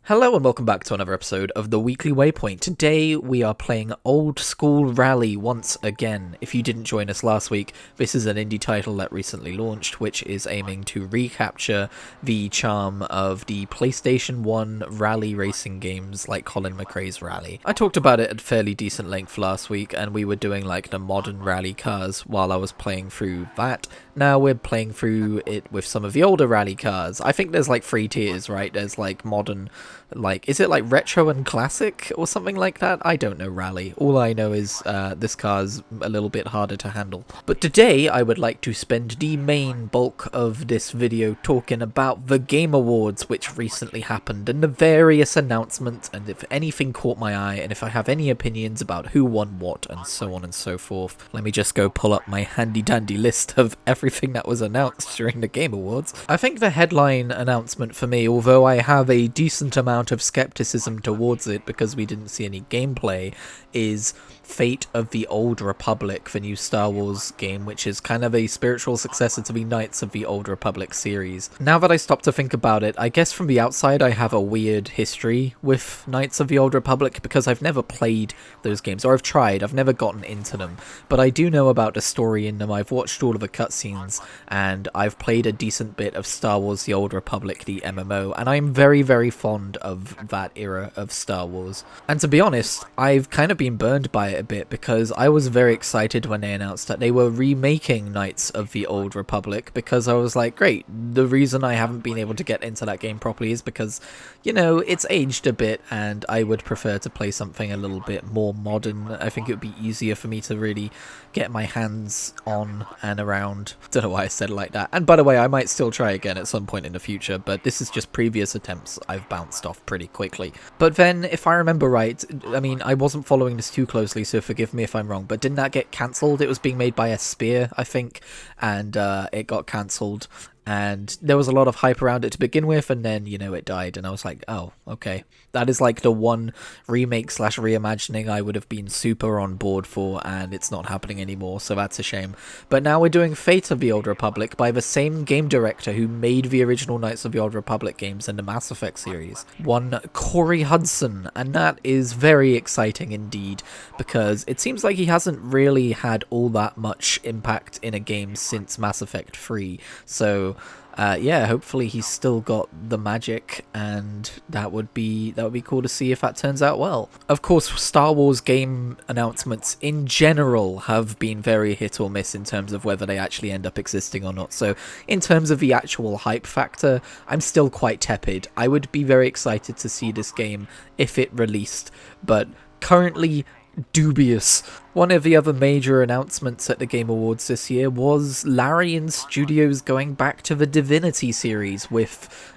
Hello and welcome back to another episode of the Weekly Waypoint. Today we are playing Old School Rally once again. If you didn't join us last week, this is an indie title that recently launched, which is aiming to recapture the charm of the PlayStation 1 rally racing games like Colin McRae's Rally. I talked about it at fairly decent length last week, and we were doing like the modern rally cars while I was playing through that. Now we're playing through it with some of the older rally cars. I think there's like 3 tiers, right? There's like modern, like, is it like retro and classic or something like that? I don't know rally. All I know is this car's a little bit harder to handle. But today I would like to spend the main bulk of this video talking about the Game Awards which recently happened and the various announcements, and if anything caught my eye and if I have any opinions about who won what and so on and so forth. Let me just go pull up my handy dandy list of everything that was announced during the Game Awards. I think the headline announcement for me, although I have a decent amount of skepticism towards it because we didn't see any gameplay, is Fate of the Old Republic, the new Star Wars game, which is kind of a spiritual successor to the Knights of the Old Republic series. Now that I stop to think about it, I guess from the outside I have a weird history with Knights of the Old Republic because I've never played those games, or I've tried, I've never gotten into them, but I do know about the story in them. I've watched all of the cutscenes, and I've played a decent bit of Star Wars The Old Republic, the MMO, and I'm very, very fond of that era of Star Wars. And to be honest, I've kind of been burned by it a bit because I was very excited when they announced that they were remaking Knights of the Old Republic, because I was like, great, the reason I haven't been able to get into that game properly is because, you know, it's aged a bit and I would prefer to play something a little bit more modern. I think it would be easier for me to really get my hands on and around. Don't know why I said it like that. And by the way, I might still try again at some point in the future, but this is just previous attempts I've bounced off pretty quickly. But then, if I remember right, I mean, I wasn't following this too closely, so forgive me if I'm wrong, but didn't that get cancelled? It was being made by a Spear, I think, and it got cancelled. And there was a lot of hype around it to begin with, and then, you know, it died, and I was like, oh, okay. That is like the one remake slash reimagining I would have been super on board for, and it's not happening anymore, so that's a shame. But now we're doing Fate of the Old Republic by the same game director who made the original Knights of the Old Republic games and the Mass Effect series, one Corey Hudson, and that is very exciting indeed, because it seems like he hasn't really had all that much impact in a game since Mass Effect 3, so yeah, hopefully he's still got the magic, and that would be cool to see if that turns out well. Of course, Star Wars game announcements in general have been very hit or miss in terms of whether they actually end up existing or not. So in terms of the actual hype factor, I'm still quite tepid. I would be very excited to see this game if it released, but currently dubious. One of the other major announcements at the Game Awards this year was Larian Studios going back to the Divinity series with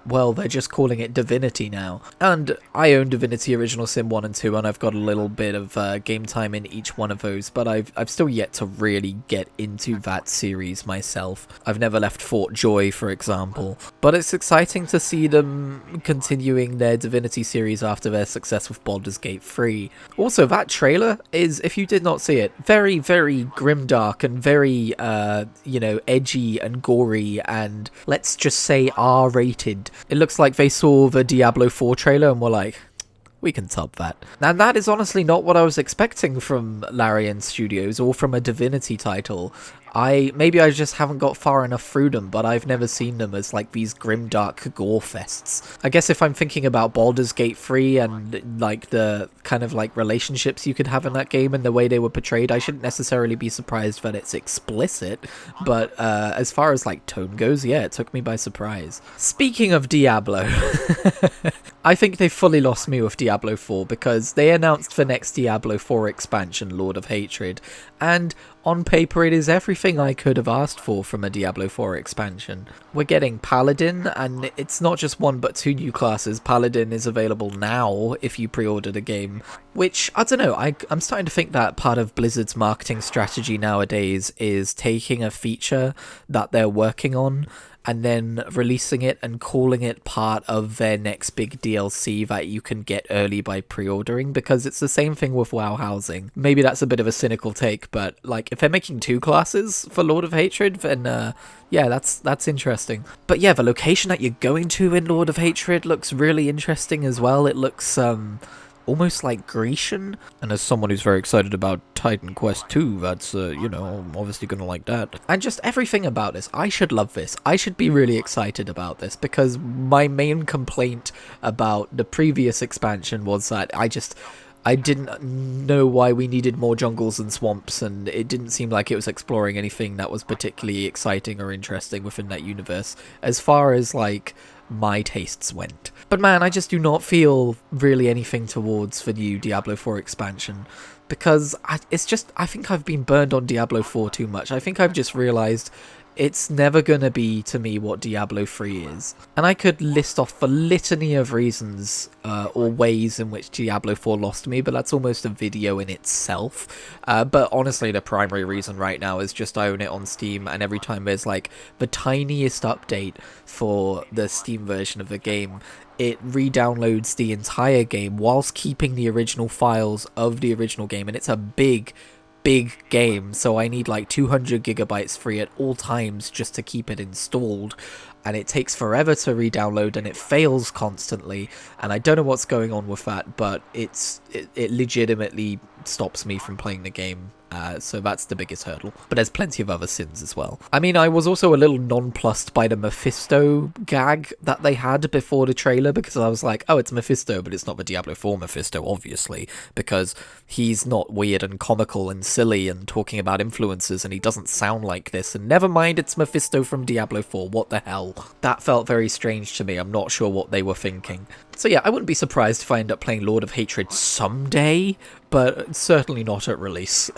well, they're just calling it Divinity now. And I own Divinity Original Sin 1 and 2, and I've got a little bit of game time in each one of those, but I've still yet to really get into that series myself. I've never left Fort Joy, for example. But it's exciting to see them continuing their Divinity series after their success with Baldur's Gate 3. Also, that trailer is, if you did not see it, very, very grimdark and very, you know, edgy and gory, and let's just say R-rated. It looks like they saw the Diablo 4 trailer and were like, we can top that. Now that is honestly not what I was expecting from Larian Studios or from a Divinity title. Maybe I just haven't got far enough through them, but I've never seen them as like these grimdark gore fests. I guess if I'm thinking about Baldur's Gate 3 and like the kind of like relationships you could have in that game and the way they were portrayed, I shouldn't necessarily be surprised that it's explicit, but as far as like tone goes, yeah, it took me by surprise. Speaking of Diablo, I think they fully lost me with Diablo 4 because they announced the next Diablo 4 expansion, Lord of Hatred, and on paper it is everything I could have asked for from a Diablo 4 expansion. We're getting Paladin, and it's not just one but 2 new classes. Paladin is available now if you pre-order the game, which, I don't know, I'm starting to think that part of Blizzard's marketing strategy nowadays is taking a feature that they're working on and then releasing it and calling it part of their next big DLC that you can get early by pre-ordering, because it's the same thing with WoW housing. Maybe that's a bit of a cynical take, but like If they're making 2 classes for Lord of Hatred, then yeah, that's interesting. But yeah, the location that you're going to in Lord of Hatred looks really interesting as well. It looks almost like Grecian. And as someone who's very excited about Titan Quest 2, that's, you know, I'm obviously gonna like that. And just everything about this, I should love this. I should be really excited about this, because my main complaint about the previous expansion was that I didn't know why we needed more jungles and swamps, and it didn't seem like it was exploring anything that was particularly exciting or interesting within that universe, as far as, like, my tastes went. But man, I just do not feel really anything towards the new Diablo 4 expansion, because I think I've been burned on Diablo 4 too much. I think I've just realised it's never gonna be, to me, what Diablo 3 is. And I could list off a litany of reasons or ways in which Diablo 4 lost me, but that's almost a video in itself. But honestly, the primary reason right now is just I own it on Steam, and every time there's like the tiniest update for the Steam version of the game, it re-downloads the entire game whilst keeping the original files of the original game, and it's a big game, so I need like 200 gigabytes free at all times just to keep it installed, and it takes forever to re-download, and it fails constantly, and I don't know what's going on with that, but it legitimately stops me from playing the game. So that's the biggest hurdle. But there's plenty of other sins as well. I mean, I was also a little nonplussed by the Mephisto gag that they had before the trailer, because I was like, oh, it's Mephisto, but it's not the Diablo 4 Mephisto, obviously, because he's not weird and comical and silly and talking about influencers, and he doesn't sound like this, and never mind, it's Mephisto from Diablo 4, what the hell? That felt very strange to me. I'm not sure what they were thinking. So yeah, I wouldn't be surprised if I end up playing Lord of Hatred someday, but certainly not at release.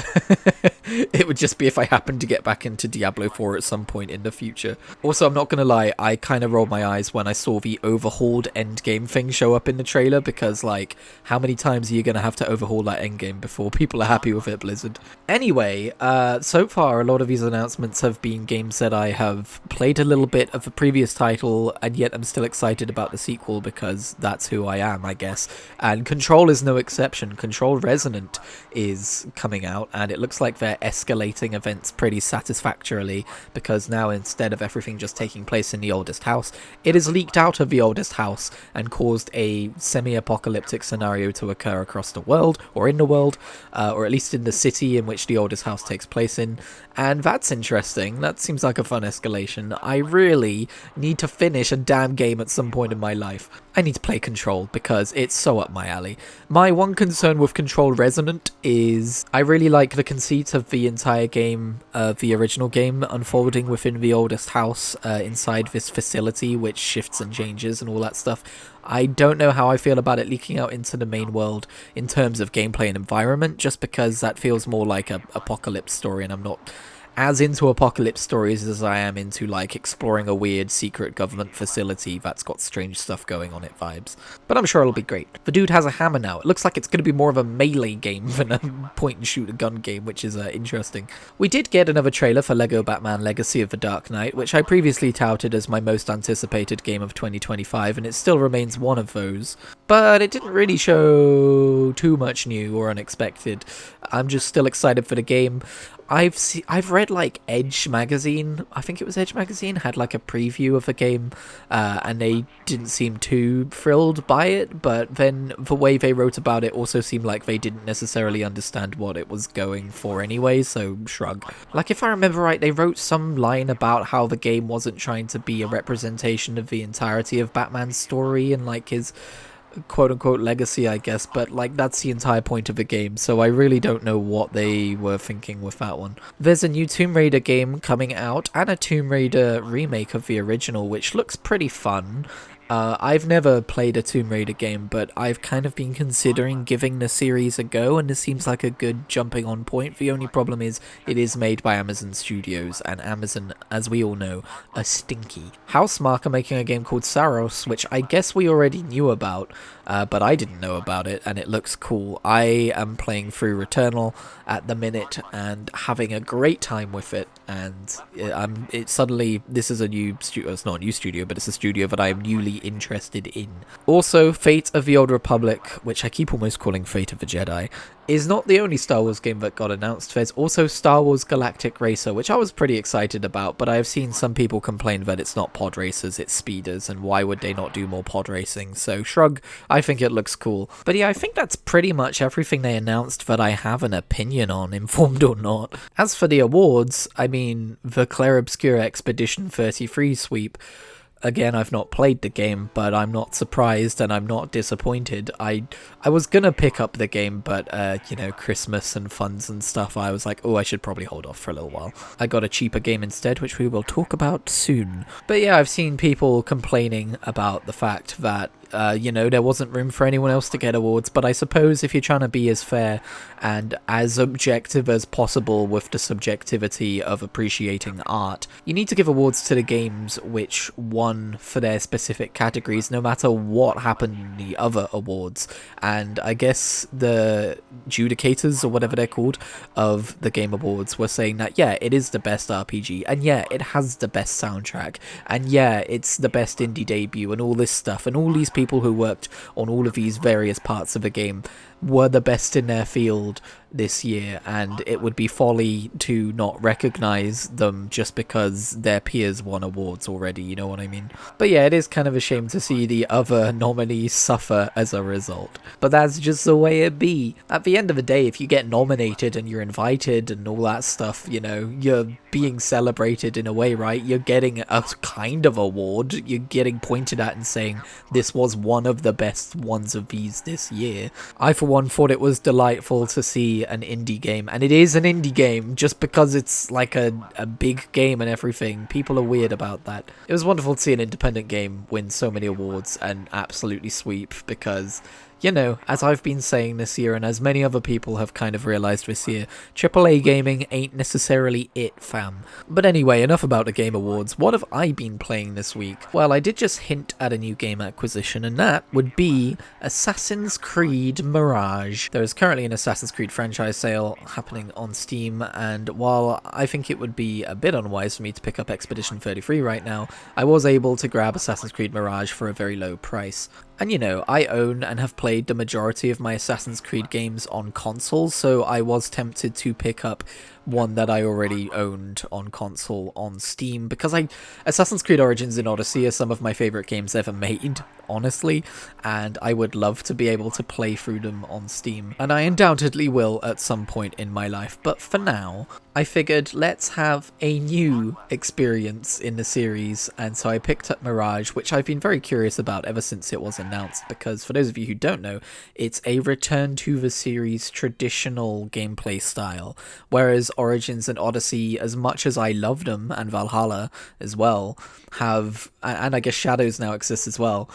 It would just be if I happened to get back into Diablo 4 at some point in the future. Also, I'm not gonna lie, I kind of rolled my eyes when I saw the overhauled endgame thing show up in the trailer, because, like, how many times are you gonna have to overhaul that endgame before people are happy with it, Blizzard? Anyway, so far, a lot of these announcements have been games that I have played a little bit of the previous title, and yet I'm still excited about the sequel, because that's who I am, I guess. And Control is no exception. Control Resonant is coming out, and it looks like they're escalating events pretty satisfactorily, because now, instead of everything just taking place in the oldest house, it is leaked out of the oldest house and caused a semi-apocalyptic scenario to occur across the world, or in the world, or at least in the city in which the oldest house takes place in, and that's interesting. That seems like a fun escalation. I really need to finish a damn game at some point in my life. I need to play Control, because it's so up my alley. My one concern with Control Resonant is I really like the conceit of the entire game, the original game, unfolding within the oldest house inside this facility, which shifts and changes and all that stuff. I don't know how I feel about it leaking out into the main world in terms of gameplay and environment, just because that feels more like a apocalypse story, and I'm not as into apocalypse stories as I am into, like, exploring a weird secret government facility that's got strange stuff going on it vibes. But I'm sure it'll be great. The dude has a hammer now. It looks like it's going to be more of a melee game than a point-and-shoot-a-gun game, which is interesting. We did get another trailer for LEGO Batman Legacy of the Dark Knight, which I previously touted as my most anticipated game of 2025, and it still remains one of those. But it didn't really show too much new or unexpected. I'm just still excited for the game. I've read, like, Edge magazine, I think it was Edge magazine, had like a preview of the game, and they didn't seem too thrilled by it, but then the way they wrote about it also seemed like they didn't necessarily understand what it was going for anyway, so shrug. Like, if I remember right, they wrote some line about how the game wasn't trying to be a representation of the entirety of Batman's story and, like, his quote-unquote legacy, I guess, but, like, that's the entire point of the game, so I really don't know what they were thinking with that one. There's a new Tomb Raider game coming out, and a Tomb Raider remake of the original, which looks pretty fun. I've never played a Tomb Raider game, but I've kind of been considering giving the series a go, and this seems like a good jumping on point. The only problem is it is made by Amazon Studios, and Amazon, as we all know, are stinky. Housemarque are making a game called Saros, which I guess we already knew about, but I didn't know about it, and it looks cool. I am playing through Returnal at the minute and having a great time with it, and suddenly, this is a new studio. It's not a new studio, but it's a studio that I am newly interested in. Also, Fate of the Old Republic, which I keep almost calling Fate of the Jedi, is not the only Star Wars game that got announced. There's also Star Wars Galactic Racer, which I was pretty excited about, but I have seen some people complain that it's not pod racers, it's speeders, and why would they not do more pod racing? So shrug, I think it looks cool. But yeah, I think that's pretty much everything they announced that I have an opinion on, informed or not. As for the awards, I mean, the Clair Obscura Expedition 33 sweep. Again, I've not played the game, but I'm not surprised and I'm not disappointed. I was gonna pick up the game, but, you know, Christmas and funds and stuff, I was like, oh, I should probably hold off for a little while. I got a cheaper game instead, which we will talk about soon. But yeah, I've seen people complaining about the fact that, you know, there wasn't room for anyone else to get awards, but I suppose if you're trying to be as fair and as objective as possible with the subjectivity of appreciating art, you need to give awards to the games which won for their specific categories, no matter what happened in the other awards. And I guess the adjudicators, or whatever they're called, of the Game Awards were saying that, yeah, it is the best RPG, and yeah, it has the best soundtrack, and yeah, it's the best indie debut, and all this stuff, and all these people who worked on all of these various parts of the game were the best in their field this year, and it would be folly to not recognize them just because their peers won awards already, you know what I mean? But yeah, it is kind of a shame to see the other nominees suffer as a result. But that's just the way it be. At the end of the day, if you get nominated and you're invited and all that stuff, you know, you're being celebrated in a way, right? You're getting a kind of award. You're getting pointed at and saying, this was one of the best ones of these this year. I, for one, thought it was delightful to see an indie game, and it is an indie game just because it's like a big game and everything. People are weird about that. It was wonderful to see an independent game win so many awards and absolutely sweep, because, you know, as I've been saying this year, and as many other people have kind of realized this year, AAA gaming ain't necessarily it, fam. But anyway, enough about the Game Awards. What have I been playing this week? Well, I did just hint at a new game acquisition, and that would be Assassin's Creed Mirage. There is currently an Assassin's Creed franchise sale happening on Steam, and while I think it would be a bit unwise for me to pick up Expedition 33 right now, I was able to grab Assassin's Creed Mirage for a very low price. And you know, I own and have played the majority of my Assassin's Creed games on consoles, so I was tempted to pick up one that I already owned on console on Steam, because Assassin's Creed Origins and Odyssey are some of my favourite games ever made, honestly, and I would love to be able to play through them on Steam, and I undoubtedly will at some point in my life, but for now, I figured let's have a new experience in the series, and so I picked up Mirage, which I've been very curious about ever since it was announced, because for those of you who don't know, it's a return to the series' traditional gameplay style, whereas Origins and Odyssey, as much as I love them, and Valhalla as well, have, and I guess Shadows now exists as well,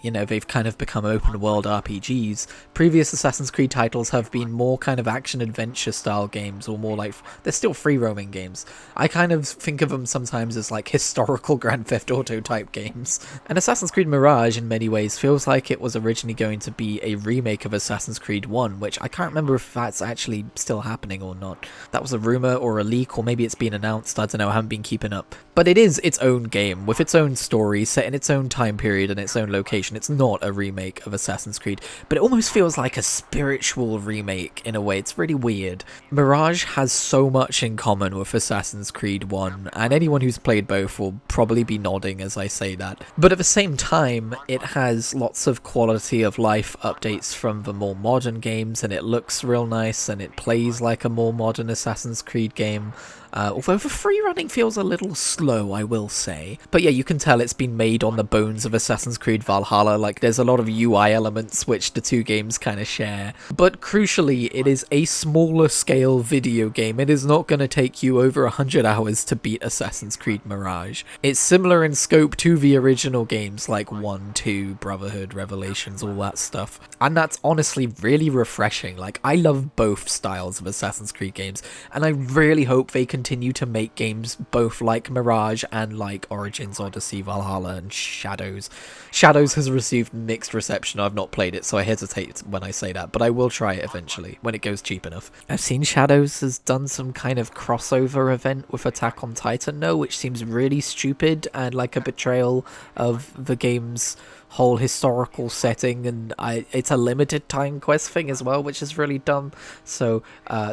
you know, they've kind of become open world RPGs. Previous Assassin's Creed titles have been more kind of action-adventure style games, or more like, they're still free-roaming games. I kind of think of them sometimes as like historical Grand Theft Auto type games. And Assassin's Creed Mirage in many ways feels like it was originally going to be a remake of Assassin's Creed 1, which I can't remember if that's actually still happening or not. That was a rumor or a leak, or maybe it's been announced, I don't know, I haven't been keeping up. But it is its own game, with its own story, set in its own time period and its own location. It's not a remake of Assassin's Creed, but it almost feels like a spiritual remake in a way. It's really weird. Mirage has so much in common with Assassin's Creed 1, and anyone who's played both will probably be nodding as I say that. But at the same time, it has lots of quality of life updates from the more modern games, and it looks real nice, and it plays like a more modern Assassin's Creed game. Although the free running feels a little slow, I will say. But yeah, you can tell it's been made on the bones of Assassin's Creed Valhalla. Like, there's a lot of UI elements which the two games kind of share. But crucially, it is a smaller scale video game. It is not going to take you over 100 hours to beat Assassin's Creed Mirage. It's similar in scope to the original games like 1, 2, Brotherhood, Revelations, all that stuff. And that's honestly really refreshing. Like, I love both styles of Assassin's Creed games, and I really hope they continue to make games both like Mirage and like Origins, Odyssey, Valhalla, and Shadows. Shadows has received mixed reception. I've not played it, so I hesitate when I say that, but I will try it eventually when it goes cheap enough. I've seen Shadows has done some kind of crossover event with Attack on Titan, though, which seems really stupid and like a betrayal of the game's whole historical setting, and it's a limited time quest thing as well, which is really dumb. So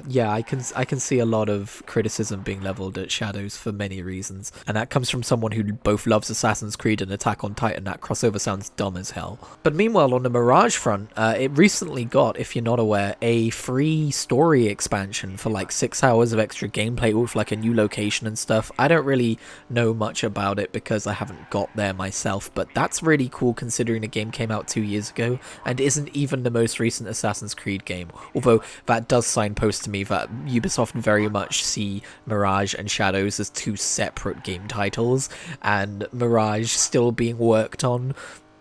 yeah, I can see a lot of criticism being leveled at Shadows for many reasons, and that comes from someone who both loves Assassin's Creed and Attack on Titan. That crossover sounds dumb as hell. But meanwhile, on the Mirage front, it recently got, if you're not aware, a free story expansion for like 6 hours of extra gameplay with like a new location and stuff. I don't really know much about it because I haven't got there myself, but that's really cool considering the game came out 2 years ago and isn't even the most recent Assassin's Creed game, although that does signpost to me that Ubisoft very much see Mirage and Shadows as two separate game titles, and Mirage still being worked on.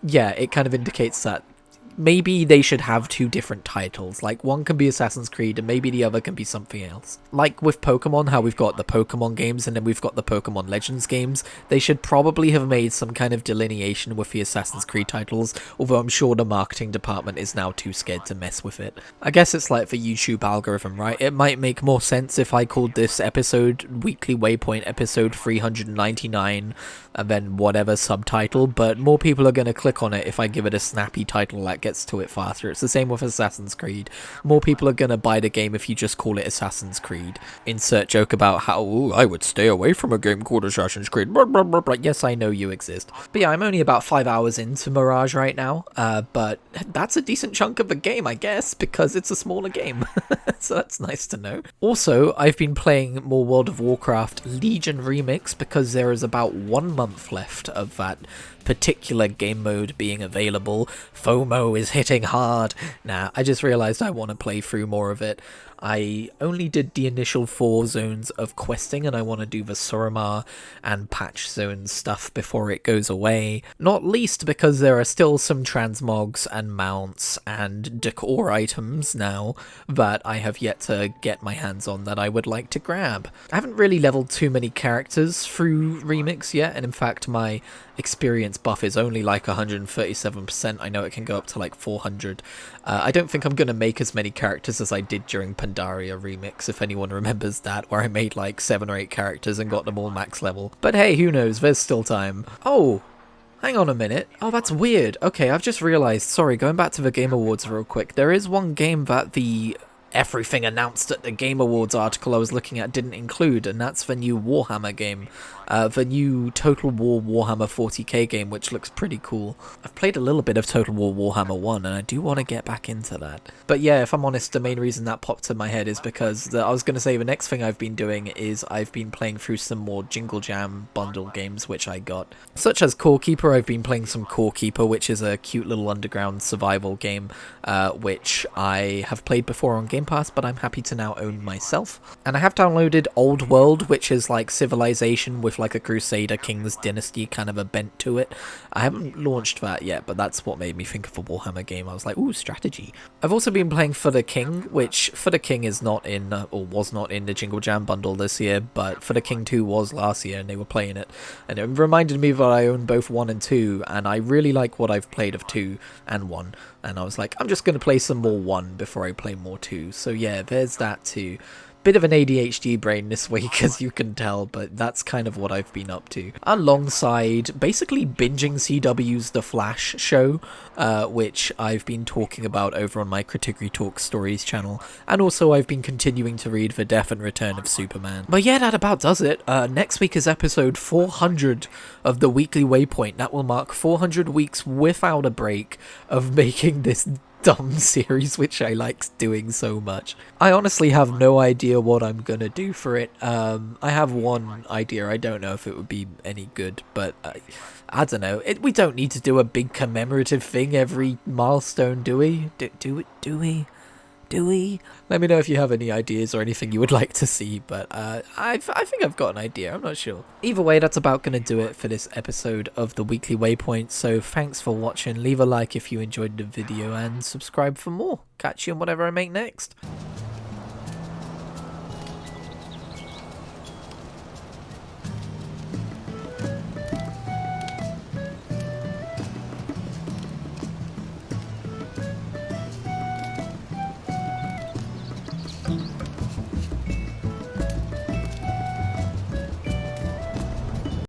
Yeah, it kind of indicates that maybe they should have two different titles. Like, one can be Assassin's Creed and maybe the other can be something else. Like with Pokemon, how we've got the Pokemon games and then we've got the Pokemon Legends games. They should probably have made some kind of delineation with the Assassin's Creed titles, although I'm sure the marketing department is now too scared to mess with it. I guess it's like the YouTube algorithm, right? It might make more sense if I called this episode Weekly Waypoint episode 399 and then whatever subtitle, but more people are going to click on it if I give it a snappy title that gets to it faster. It's the same with Assassin's Creed. More people are going to buy the game if you just call it Assassin's Creed. Insert joke about how I would stay away from a game called Assassin's Creed. Blah, blah, blah, blah. Yes, I know you exist. But yeah, I'm only about 5 hours into Mirage right now, but that's a decent chunk of the game, I guess, because it's a smaller game. So that's nice to know. Also, I've been playing more World of Warcraft Legion Remix because there is about 1 month left of that particular game mode being available. FOMO is hitting hard. Nah, I just realized I want to play through more of it. I only did the initial 4 zones of questing, and I want to do the Suramar and patch zone stuff before it goes away. Not least because there are still some transmogs and mounts and decor items now that I have yet to get my hands on that I would like to grab. I haven't really leveled too many characters through Remix yet, and in fact my experience buff is only like 137%. I know it can go up to like 400. I don't think I'm going to make as many characters as I did during Pandaria Remix, if anyone remembers that, where I made like 7 or 8 characters and got them all max level. But hey, who knows, there's still time. Oh, hang on a minute. Oh, that's weird. Okay, I've just realized, sorry, going back to the Game Awards real quick, there is one game that the everything announced at the Game Awards article I was looking at didn't include, and that's the new Warhammer game. The new Total War Warhammer 40k game, which looks pretty cool. I've played a little bit of Total War Warhammer 1, and I do want to get back into that. But yeah, if I'm honest, the main reason that popped in my head is because I was going to say the next thing I've been doing is I've been playing through some more Jingle Jam bundle games which I got. Such as Core Keeper. I've been playing some Core Keeper, which is a cute little underground survival game, which I have played before on Game Pass, but I'm happy to now own myself. And I have downloaded Old World, which is like Civilization with like a Crusader King's Dynasty kind of a bent to it. I haven't launched that yet, but that's what made me think of a Warhammer game. I was like, ooh, strategy. I've also been playing For the King, which For the King is not in, or was not in the Jingle Jam bundle this year, but For the King 2 was last year and they were playing it. And it reminded me that I own both 1 and 2, and I really like what I've played of 2 and 1. And I was like, I'm just going to play some more 1 before I play more 2. So yeah, there's that too. Bit of an ADHD brain this week, as you can tell, but that's kind of what I've been up to. Alongside basically binging CW's The Flash show, which I've been talking about over on my Kritigri Talk Stories channel, and also I've been continuing to read The Death and Return of Superman. But yeah, that about does it. Next week is episode 400 of the Weekly Waypoint. That will mark 400 weeks without a break of making this dumb series which I like doing so much. I honestly have no idea what I'm gonna do for it. I have one idea. I don't know if it would be any good, but I don't know. We don't need to do a big commemorative thing every milestone, do we? Do we? Let me know if you have any ideas or anything you would like to see, but I think I've got an idea. I'm not sure. Either way, that's about going to do it for this episode of the Weekly Waypoint, so thanks for watching. Leave a like if you enjoyed the video and subscribe for more. Catch you on whatever I make next.